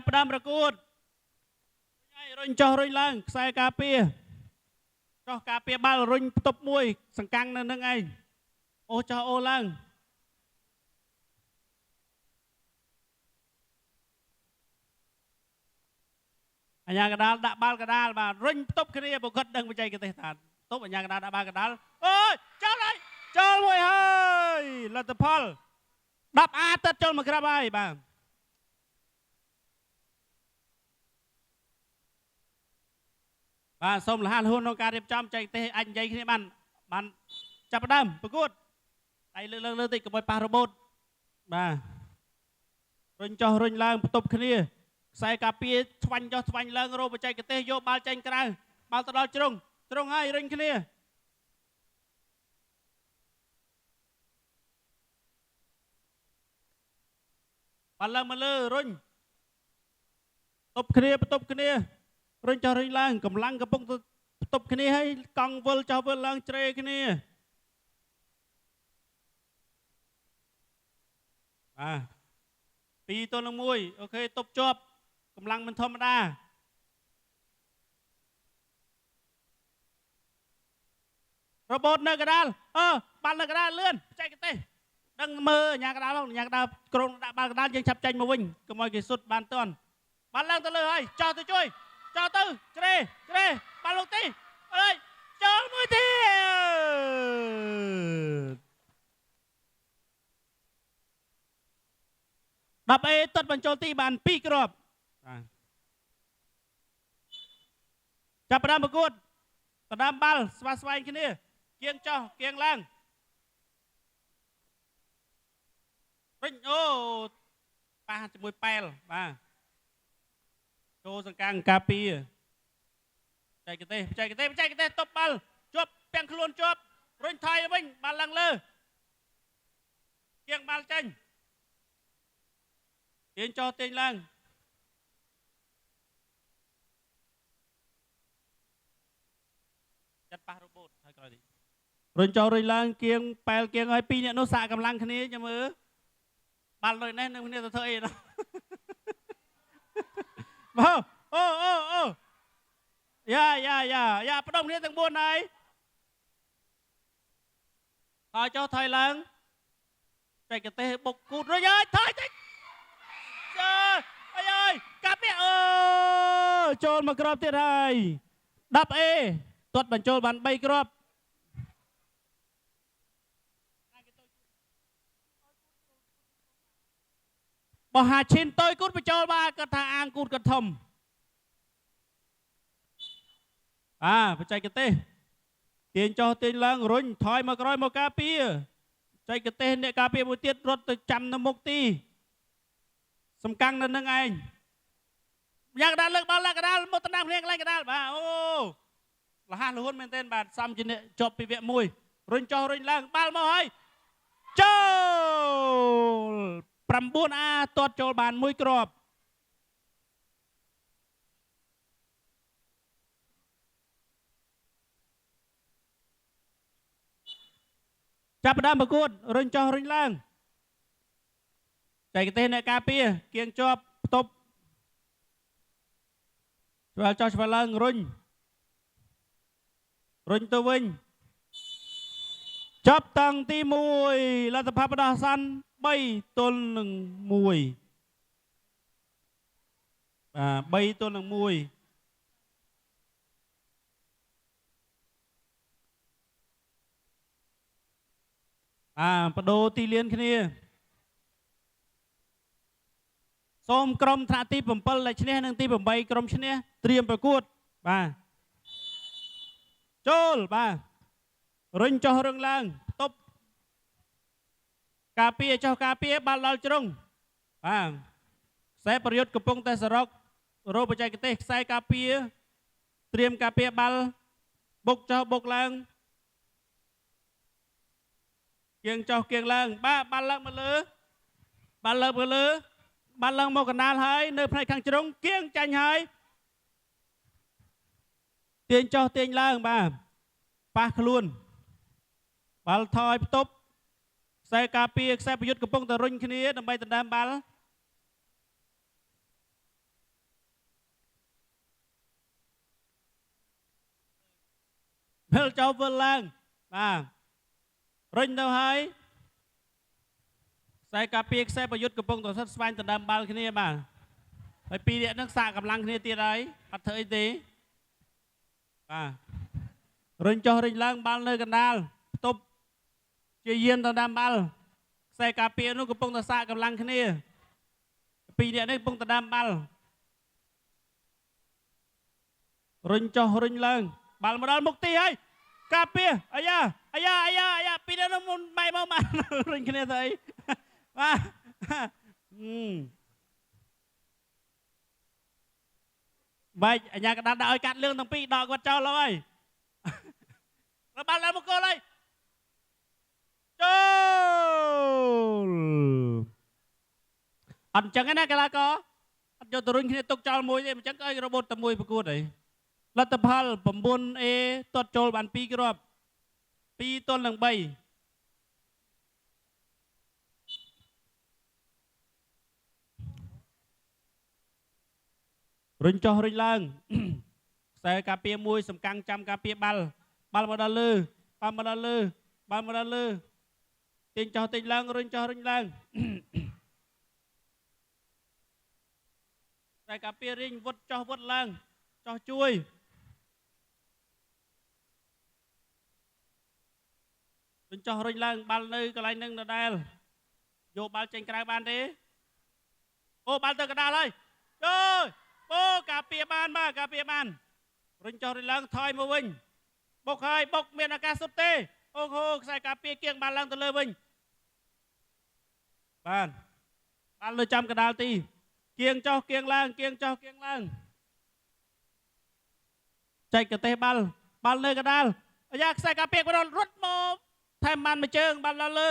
ចាប់ផ្ដើមប្រកួតរុញចុះរុញឡើងខ្សែការពារចុះការពារបាល់រុញផ្ទប់មួយសង្កាំងនៅនឹងឯងអូចុះអូឡើងអញ្ញាកដាលដាក់បាល់កដាលបាទរុញផ្ទប់គ្នាប្រកបដឹងបច្ចេកទេសថាទប់អញ្ញាកដាលដាក់បាល់កដាលអូយចូលហើយចូលមួយហើយលទ្ធផល10អាទិត្យចូលមកក្រាបហើយបាទបាទសូមលះលហ៊ុនក្នុងការរៀបចំបច្ចេកទេសអាចនិយាយគ្នាបានចាប់ផ្ដើមប្រកួតដៃលើតិចកុំឲ្យប៉ះរបូតបាទរុញចុះរុញឡើងបន្ទប់គ្នាខ្សែការពារស្វាញ់ចុះស្វាញ់ឡើងរោបច្ចេកទេសយកបាល់ចេញក្រៅបាល់ទៅដល់ជ្រុងហើយរុញគ្នាបាល់ឡើងមកលើរុញបន្ទប់គ្នារុញចុះរុញឡើងកម្លាំងកំពុងបន្ទប់គ្នាហើយកង់វិលចុះវិលឡើងជ្រេគ្នាបាទ2ទល់នឹង1អូខេទប់ជាប់កម្លាំងមិនធម្មតារបូតនៅកដាលបាល់នៅកដាលលឿនបច្ចេកទេសដឹងមើលអញ្ញាកដាលអញ្ញាកដាលក្រុងដាក់បាល់កដាលយើងឆាប់ចេញមកវិញកុំឲ្យគេសុទ្ធបានទាន់បាល់ឡើងទៅលើហើយចោះទៅជួយចោះទៅជ្រេបាល់លោកទីអើយចូលមួយទៀត10អេទាត់បញ្ចូលទីបាន2គ្រាប់ចាប់ផ្ដើមប្រកួតដណ្ដើមបាល់ស្វាស្វែងគ្នាគៀងចោះគៀងឡើងវិញអូប៉ះជាមួយប៉ែលបាទចូលសង្កាំងការពារបច្ចេកទេសទប់បាល់ជាប់ពាំងខ្លួនជាប់រុញថយវិញបាល់ឡើងលើគៀងបាល់ចេញទាញចោះទាញឡើងចាត់ប៉ះរបូតហើយក្រោយនេះរុញចោះរុញឡើងគៀងប៉ែលគៀងឲ្យ2នាក់នោះសាកកម្លាំងគ្នាចាំមើលបាល់ដូចនេះនឹងគ្នាទៅធ្វើអីនោះអូយ៉ាផ្ដុំគ្នាទាំង4ហើយហើយចុះថយឡើងបច្ចេកទេសបុកគូតរុញហើយថយតិចអើយកាប់នេះចូលមកគ្រាប់ទៀតហើយ10អេទាត់បញ្ចូលបាន3គ្រាប់បោះហាឈិនតូចគូតបញ្ចូលបាទគាត់ថាអាងគូតគាត់ធំបច្ចេកទេសទាញចោះទាញឡើងរុញថយមកក្រោយមកការពារបច្ចេកទេសអ្នកការពារមួយទៀតរត់ទៅចាំនៅមុខទីសំកាំងនៅនឹងឯងយ៉ាងដាល់លើកបាល់ឡើងកដាលមកតំណាងគ្នាកន្លែងកដាលបាទអូលះលហ៊ុនមែនទែនបាទសំជាអ្នកជាប់ពីវគ្គ1រុញចោះរុញឡើងបាល់មកហើយចូល9អាទាត់ចូលបាន1គ្រាប់ចាប់ផ្ដើមប្រកួតរុញចោះរុញឡើងបច្ចេកទេសអ្នកការពារគៀងជាប់ផ្ទប់ឆ្វែលចោះឆ្វែលឡើងរុញទៅវិញចាប់តាំងទី1លទ្ធផលបដោះអាសន្ន3ទល់នឹង13ទល់នឹង1បដូរទីលានគ្នាសូមក្រុមថ្នាក់ទី7ដែលឈ្នះនិងទី8ក្រុមឈ្នះត្រៀមប្រកួតបាទចូលបាទរុញចុះរឹងឡើងទប់ការពារចុះការពារបាល់ដល់ជ្រុងខ្សែប្រយុទ្ធកំពុងតែសរុបរោបច្ចេកទេសខ្សែការពារត្រៀមការពារបាល់បុកចុះបុកឡើងគៀងចុះគៀងឡើងបាទបាល់ឡើងមកលើបាល់ឡើងមកកណ្ដាលហើយនៅផ្នែកខាងជ្រុងគៀងចាញ់ហើយទាញចុះទាញឡើងបាទប៉ះខ្លួនបាល់ថយផ្ទប់ខ្សែការពារខ្សែប្រយុទ្ធកំពុងតែរុញគ្នាដើម្បីដណ្ដើមបាល់ ពេលចោលវិលឡើងបាទរុញទៅហើយខ្សែការពារខ្សែប្រយុទ្ធកំពុងតស្វែងដណ្ដើមបាល់គ្នាបាទហើយពីរនាក់ហ្នឹងសាកកម្លាំងគ្នាទៀតហើយអត់ធ្វើអីទេបាទរុញចុះរុញឡើងបាល់នៅកណ្ដាលផ្ទប់ជាយាមដណ្ដើមបាល់ខ្សែការពារនោះកំពុងតសាកកម្លាំងគ្នាពីរនាក់នេះកំពុងដណ្ដើមបាល់រុញចុះរុញឡើងបាល់មកដល់មុខទីហើយការពារអាយ៉ាពីរនាក់នោះមុនបែកមកបានរុញគ្នាទៅអីបាទបែកអញ្ញាកដាលដាក់ឲ្យកាត់លឿងទាំងពីរដកគាត់ចោលហើយแล้วបាល់ឡើងមកគោលហើយចូលអត់អញ្ចឹងទេណាកីឡាករអត់យកទៅរុញគ្នាទុកចោលមួយទេអញ្ចឹងឲ្យរបូតតែមួយប្រកួតហីលទ្ធផល 9A ទាត់ចូលបាន2គ្រាប់2ទល់នឹង3រុញចុះរុញឡើងខ្សែការពារមួយសំកាំងចាំការពារបាល់មកដល់លើបាល់មកដល់លើទាញចុះទាញឡើងរុញចុះរុញឡើងខ្សែការពាររៀងវុតចុះវុតឡើងចុះជួយរុញចុះរុញឡើងបាល់នៅកន្លែងនឹងដដែលយកបាល់ចេញក្រៅបានទេអូបាល់ទៅកណ្ដាលហើយចូលអូការពារបានបាទការពារបានរុញចុះរុញឡើងថយមកវិញបុកហើយបុកមានឱកាសសុទ្ធទេអូហូខ្សែការពារគៀងបាល់ឡើងទៅលើវិញបានបាល់លើចាំកណ្ដាលទីគៀងចុះគៀងឡើងគៀងចុះគៀងឡើងចែកកទេសបាល់នៅកណ្ដាលអាយ៉ាខ្សែការពារគាត់រត់មកថែមបានមួយជើងបាល់ដល់លើ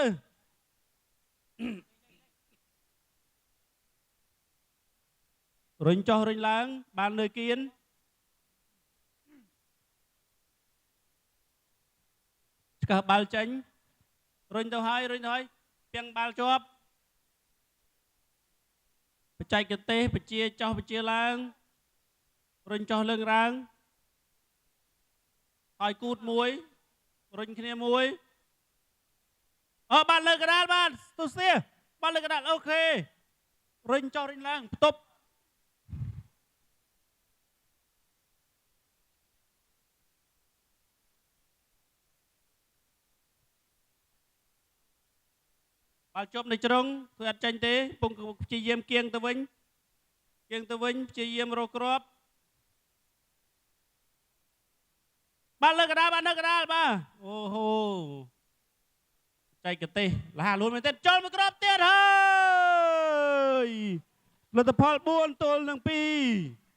រុញចុះរុញឡើងបានលើគៀនឆ្កឹះបាល់ចេញរុញទៅហើយពាំងបាល់ជាប់បច្ចេកទេសបជាចុះបជាឡើងរុញចុះលើកឡើងហើយគូតមួយរុញគ្នាមួយបាល់លើកណ្ដាលបានទុសៀបាល់លើកណ្ដាលអូខេរុញចុះរុញឡើងផ្ទប់បាល់ជប់នៅជ្រុងធ្វើអត់ចាញ់ទេពងព្យាយាមគៀងទៅវិញព្យាយាមរកគ្រាប់បាល់លើកណ្ដាលបាទអូហូចែកទេសលះលួនមែនទេចូលមួយគ្រាប់ទៀតហើយលទ្ធផល4ទល់នឹង2